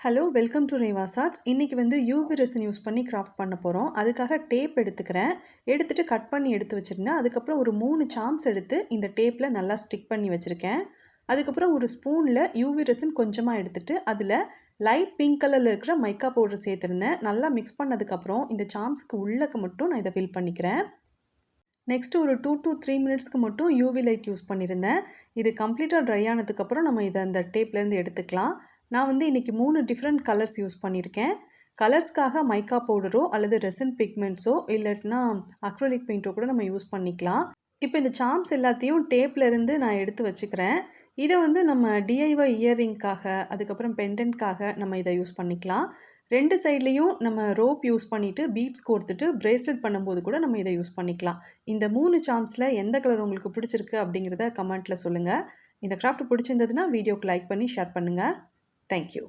Hello welcome to Reva's arts. இன்றைக்கி UV resin use பண்ணி craft பண்ண போகிறோம். அதுக்காக டேப் எடுத்துகிட்டு கட் பண்ணி எடுத்து வச்சுருந்தேன். அதுக்கப்புறம் ஒரு 3 சாம்ஸ் எடுத்து இந்த டேப்பில் நல்லா ஸ்டிக் பண்ணி வச்சுருக்கேன். அதுக்கப்புறம் ஒரு ஸ்பூனில் யூவி ரெசின் கொஞ்சமாக எடுத்துகிட்டு அதில் லைட் பிங்க் கலரில் இருக்கிற மைக்கா பவுடர் சேர்த்துருந்தேன். நல்லா மிக்ஸ் பண்ணதுக்கப்புறம் இந்த சாம்ஸுக்கு உள்ளக்க மட்டும் நான் இதை ஃபில் பண்ணிக்கிறேன். நெக்ஸ்ட்டு ஒரு 2 to 3 மினிட்ஸ்க்கு மட்டும் யூவி லைட் யூஸ் பண்ணியிருந்தேன். இது கம்ப்ளீட்டாக ட்ரை ஆனதுக்கப்புறம் நம்ம இதை அந்த டேப்லேருந்து எடுத்துக்கலாம். நான் இன்றைக்கி 3 டிஃப்ரெண்ட் கலர்ஸ் யூஸ் பண்ணியிருக்கேன். கலர்ஸ்க்காக மைக்கா பவுடரோ அல்லது ரெசின் பிக்மெண்ட்ஸோ இல்லாட்டினா அக்ரிலிக் பெயிண்ட்டோ கூட நம்ம யூஸ் பண்ணிக்கலாம். இப்போ இந்த சாம்ஸ் எல்லாத்தையும் டேப்லேருந்து நான் எடுத்து வச்சுக்கிறேன். இதை நம்ம டிஐஒய் இயர்ரிங்காக அதுக்கப்புறம் பெண்டன்ட்காக நம்ம இதை யூஸ் பண்ணிக்கலாம். 2 சைட்லேயும் நம்ம ரோப் யூஸ் பண்ணிவிட்டு பீட்ஸ் கோர்த்துட்டு பிரேஸ்லெட் பண்ணும்போது கூட நம்ம இதை யூஸ் பண்ணிக்கலாம். இந்த 3 சாம்ஸில் எந்த கலர் உங்களுக்கு பிடிச்சிருக்கு அப்படிங்கிறத கமெண்ட்டில் சொல்லுங்கள். இந்த கிராஃப்ட் பிடிச்சிருந்ததுன்னா வீடியோக்கு லைக் பண்ணி ஷேர் பண்ணுங்கள். தேங்க்யூ.